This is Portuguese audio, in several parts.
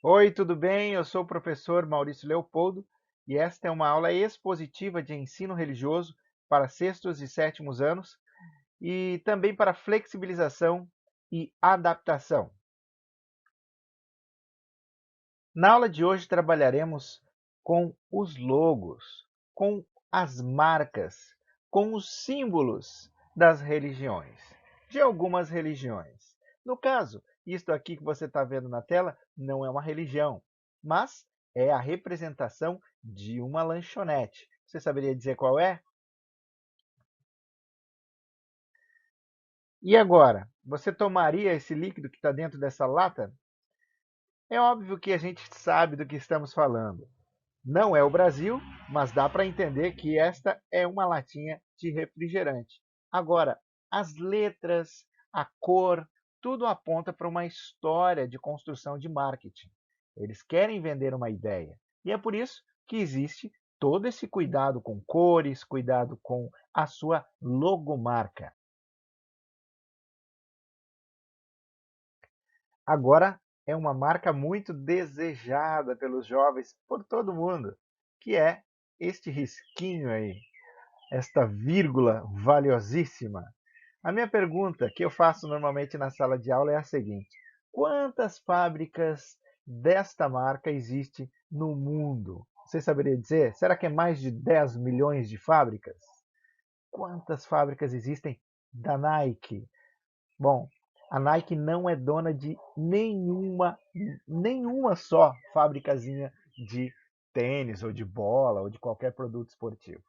Oi, tudo bem? Eu sou o professor Maurício Leopoldo e esta é uma aula expositiva de ensino religioso para sextos e sétimos anos e também para flexibilização e adaptação. Na aula de hoje trabalharemos com os logos, com as marcas, com os símbolos das religiões, de algumas religiões. No caso, isto aqui que você está vendo na tela não é uma religião, mas é a representação de uma lanchonete. Você saberia dizer qual é? E agora, você tomaria esse líquido que está dentro dessa lata? É óbvio que a gente sabe do que estamos falando. Não é o Brasil, mas dá para entender que esta é uma latinha de refrigerante. Agora, as letras, a cor, tudo aponta para uma história de construção de marketing. Eles querem vender uma ideia. E é por isso que existe todo esse cuidado com cores, cuidado com a sua logomarca. Agora é uma marca muito desejada pelos jovens, por todo mundo, que é este risquinho aí, esta vírgula valiosíssima. A minha pergunta que eu faço normalmente na sala de aula é a seguinte: quantas fábricas desta marca existe no mundo? Você saberia dizer? Será que é mais de 10 milhões de fábricas? Quantas fábricas existem da Nike? Bom, a Nike não é dona de nenhuma só fabricazinha de tênis ou de bola ou de qualquer produto esportivo.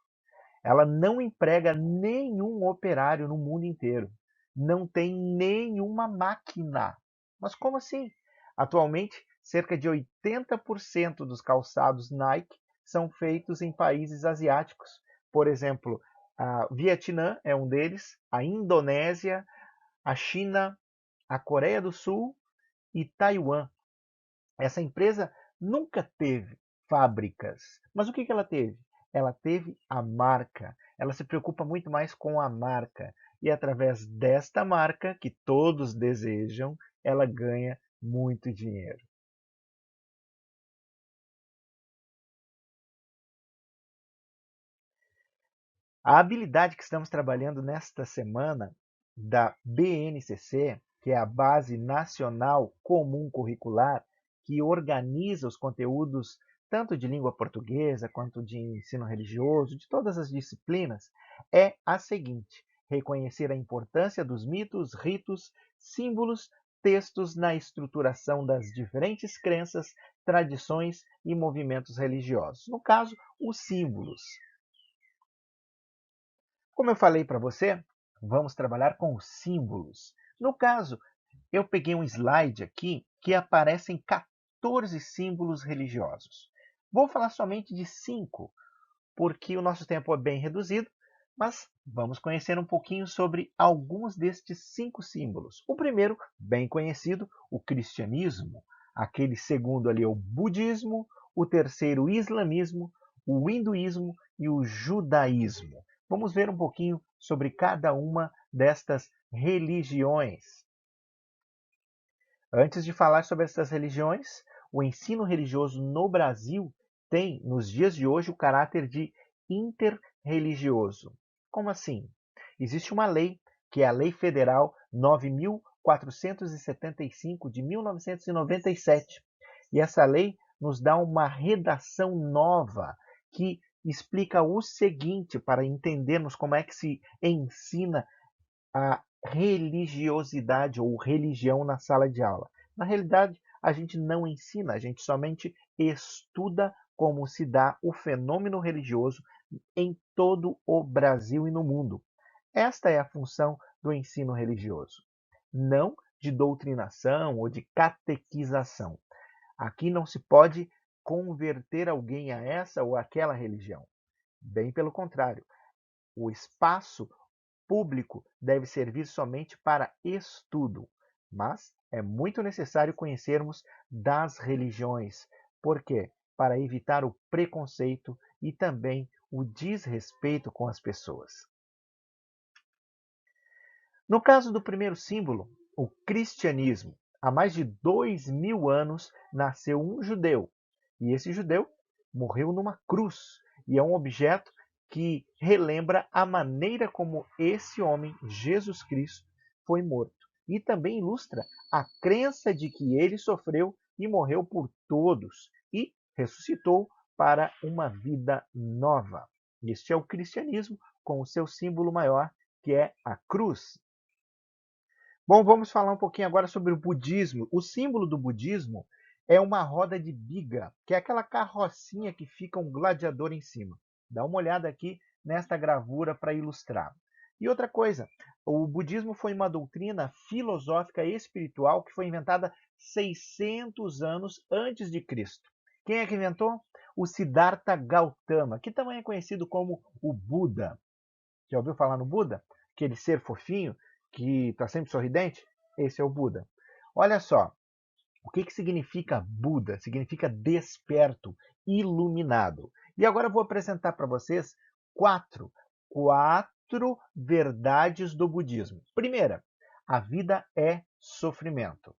Ela não emprega nenhum operário no mundo inteiro. Não tem nenhuma máquina. Mas como assim? Atualmente, cerca de 80% dos calçados Nike são feitos em países asiáticos. Por exemplo, a Vietnã é um deles, a Indonésia, a China, a Coreia do Sul e Taiwan. Essa empresa nunca teve fábricas, mas o que ela teve? Ela teve a marca. Ela se preocupa muito mais com a marca. E através desta marca, que todos desejam, ela ganha muito dinheiro. A habilidade que estamos trabalhando nesta semana da BNCC, que é a Base Nacional Comum Curricular, que organiza os conteúdos tanto de língua portuguesa quanto de ensino religioso, de todas as disciplinas, é a seguinte: reconhecer a importância dos mitos, ritos, símbolos, textos na estruturação das diferentes crenças, tradições e movimentos religiosos. No caso, os símbolos. Como eu falei para você, vamos trabalhar com símbolos. No caso, eu peguei um slide aqui que aparecem 14 símbolos religiosos. Vou falar somente de 5, porque o nosso tempo é bem reduzido, mas vamos conhecer um pouquinho sobre alguns destes 5 símbolos. O primeiro, bem conhecido, o cristianismo. Aquele segundo ali é o budismo. O terceiro, o islamismo. O hinduísmo e o judaísmo. Vamos ver um pouquinho sobre cada uma destas religiões. Antes de falar sobre essas religiões, o ensino religioso no Brasil tem, nos dias de hoje, o caráter de interreligioso. Como assim? Existe uma lei, que é a Lei Federal 9.475 de 1997. E essa lei nos dá uma redação nova que explica o seguinte, para entendermos como é que se ensina a religiosidade ou religião na sala de aula. Na realidade, a gente não ensina, a gente somente estuda como se dá o fenômeno religioso em todo o Brasil e no mundo. Esta é a função do ensino religioso, não de doutrinação ou de catequização. Aqui não se pode converter alguém a essa ou aquela religião. Bem pelo contrário, o espaço público deve servir somente para estudo, mas é muito necessário conhecermos das religiões. Por quê? Para evitar o preconceito e também o desrespeito com as pessoas. No caso do primeiro símbolo, o cristianismo, há mais de 2000 anos, nasceu um judeu. E esse judeu morreu numa cruz. E é um objeto que relembra a maneira como esse homem, Jesus Cristo, foi morto. E também ilustra a crença de que ele sofreu e morreu por todos e ressuscitou para uma vida nova. Este é o cristianismo com o seu símbolo maior, que é a cruz. Bom, vamos falar um pouquinho agora sobre o budismo. O símbolo do budismo é uma roda de biga, que é aquela carrocinha que fica um gladiador em cima. Dá uma olhada aqui nesta gravura para ilustrar. E outra coisa, o budismo foi uma doutrina filosófica e espiritual que foi inventada 600 anos antes de Cristo. Quem é que inventou? O Siddhartha Gautama, que também é conhecido como o Buda. Já ouviu falar no Buda? Aquele ser fofinho que está sempre sorridente? Esse é o Buda. Olha só, o que significa Buda? Significa desperto, iluminado. E agora eu vou apresentar para vocês quatro verdades do budismo. Primeira, a vida é sofrimento.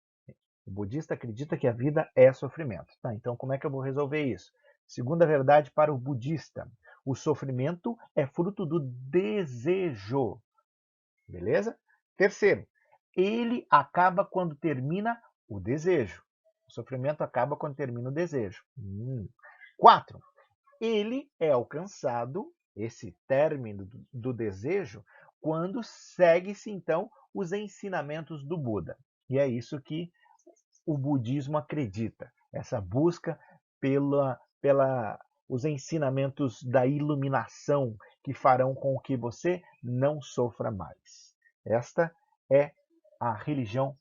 O budista acredita que a vida é sofrimento. Tá, então como é que eu vou resolver isso? Segunda verdade para o budista, o sofrimento é fruto do desejo. Beleza? Terceiro, ele acaba quando termina o desejo. O sofrimento acaba quando termina o desejo. 4. Ele é alcançado, esse término do desejo, quando segue-se, então, os ensinamentos do Buda. E é isso que o budismo acredita, essa busca pela os ensinamentos da iluminação que farão com que você não sofra mais. Esta é a religião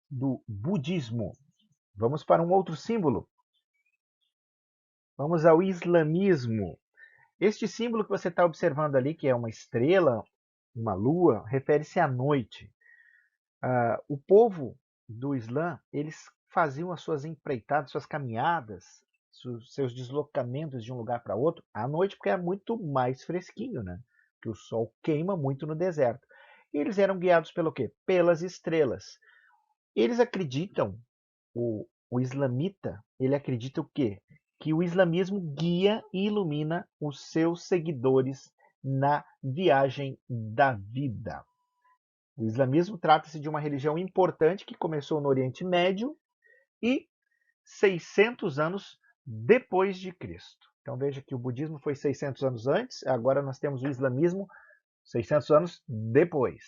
do budismo. Vamos para um outro símbolo. Vamos ao islamismo. Este símbolo que você está observando ali, que é uma estrela, uma lua, refere-se à noite. O povo do Islã, eles faziam as suas empreitadas, suas caminhadas, seus deslocamentos de um lugar para outro à noite, porque é muito mais fresquinho, né? Que o sol queima muito no deserto. E eles eram guiados pelo quê? Pelas estrelas. Eles acreditam, o islamita, ele acredita o quê? Que o islamismo guia e ilumina os seus seguidores na viagem da vida. O islamismo trata-se de uma religião importante que começou no Oriente Médio e 600 anos depois de Cristo. Então veja que o budismo foi 600 anos antes, agora nós temos o islamismo 600 anos depois.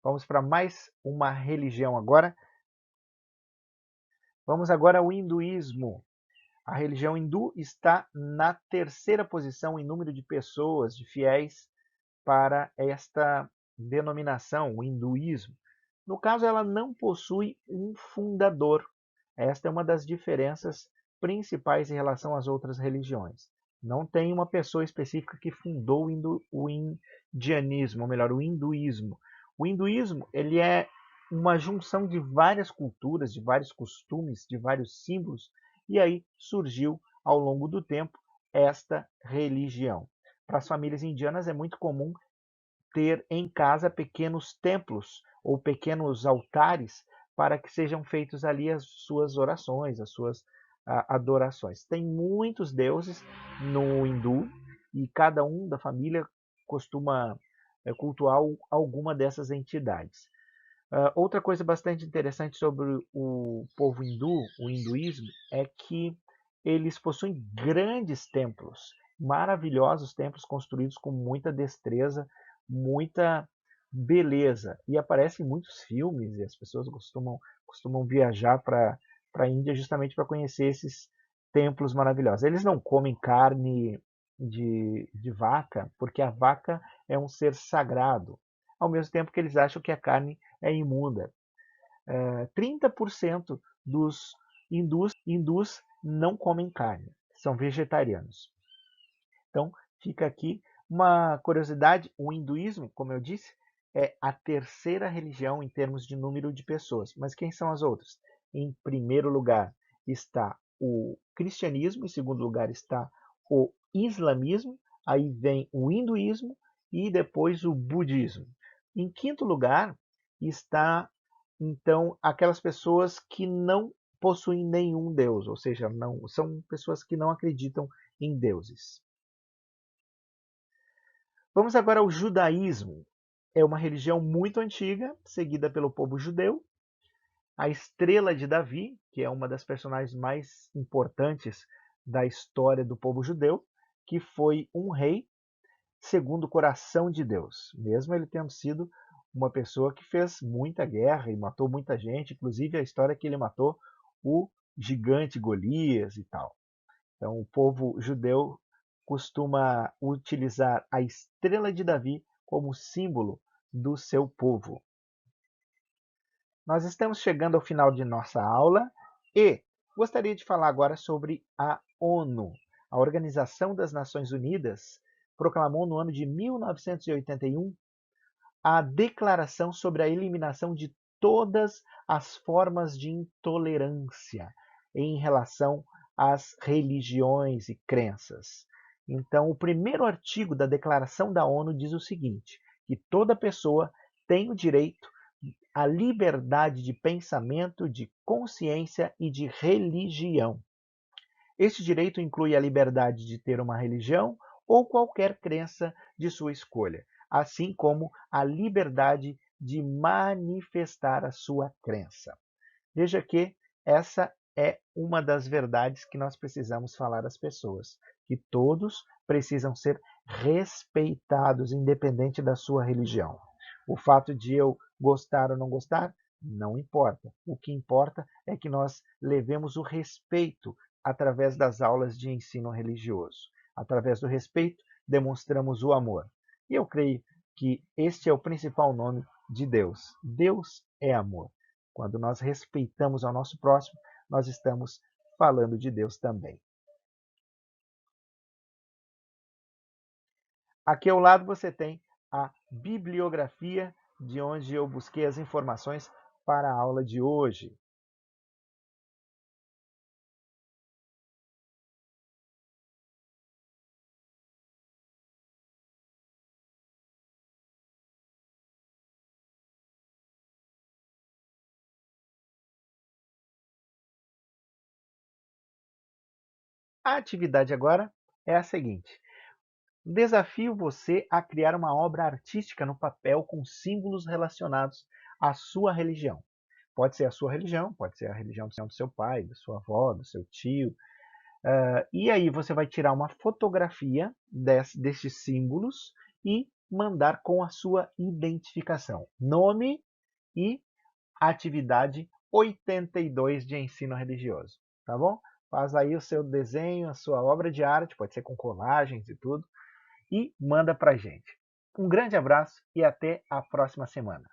Vamos para mais uma religião agora. Vamos agora ao hinduísmo. A religião hindu está na terceira posição em número de pessoas, de fiéis, para esta denominação, o hinduísmo. No caso, ela não possui um fundador. Esta é uma das diferenças principais em relação às outras religiões. Não tem uma pessoa específica que fundou o indianismo, ou melhor, o hinduísmo. O hinduísmo ele é uma junção de várias culturas, de vários costumes, de vários símbolos, e aí surgiu, ao longo do tempo, esta religião. Para as famílias indianas é muito comum ter em casa pequenos templos ou pequenos altares para que sejam feitos ali as suas orações, as suas adorações. Tem muitos deuses no hindu e cada um da família costuma cultuar alguma dessas entidades. Outra coisa bastante interessante sobre o povo hindu, o hinduísmo, é que eles possuem grandes templos, maravilhosos templos construídos com muita destreza, muita beleza. E aparecem em muitos filmes e as pessoas costumam viajar para a Índia justamente para conhecer esses templos maravilhosos. Eles não comem carne de vaca, porque a vaca é um ser sagrado, ao mesmo tempo que eles acham que a carne é imunda. 30% dos hindus não comem carne, são vegetarianos. Então, fica aqui uma curiosidade: o hinduísmo, como eu disse, é a terceira religião em termos de número de pessoas. Mas quem são as outras? Em primeiro lugar está o cristianismo, em segundo lugar está o islamismo, aí vem o hinduísmo e depois o budismo. Em quinto lugar está Então, aquelas pessoas que não possuem nenhum Deus, ou seja, não são pessoas que não acreditam em deuses. Vamos agora ao judaísmo. É uma religião muito antiga, seguida pelo povo judeu. A estrela de Davi, que é uma das personagens mais importantes da história do povo judeu, que foi um rei segundo o coração de Deus, mesmo ele tendo sido uma pessoa que fez muita guerra e matou muita gente, inclusive a história é que ele matou o gigante Golias e tal. Então, o povo judeu costuma utilizar a estrela de Davi como símbolo do seu povo. Nós estamos chegando ao final de nossa aula e gostaria de falar agora sobre a ONU. A Organização das Nações Unidas proclamou no ano de 1981 a Declaração sobre a Eliminação de todas as formas de intolerância em relação às religiões e crenças. Então, o primeiro artigo da Declaração da ONU diz o seguinte, que toda pessoa tem o direito à liberdade de pensamento, de consciência e de religião. Este direito inclui a liberdade de ter uma religião ou qualquer crença de sua escolha, assim como a liberdade de manifestar a sua crença. Veja que essa é uma das verdades que nós precisamos falar às pessoas, que todos precisam ser respeitados, independente da sua religião. O fato de eu gostar ou não gostar, não importa. O que importa é que nós levemos o respeito através das aulas de ensino religioso. Através do respeito, demonstramos o amor. E eu creio que este é o principal nome de Deus. Deus é amor. Quando nós respeitamos ao nosso próximo, nós estamos falando de Deus também. Aqui ao lado você tem a bibliografia de onde eu busquei as informações para a aula de hoje. A atividade agora é a seguinte. Desafio você a criar uma obra artística no papel com símbolos relacionados à sua religião. Pode ser a sua religião, pode ser a religião do seu pai, da sua avó, do seu tio. E aí você vai tirar uma fotografia destes símbolos e mandar com a sua identificação. Nome e atividade 82 de ensino religioso. Tá bom? Faz aí o seu desenho, a sua obra de arte, pode ser com colagens e tudo, e manda pra gente. Um grande abraço e até a próxima semana.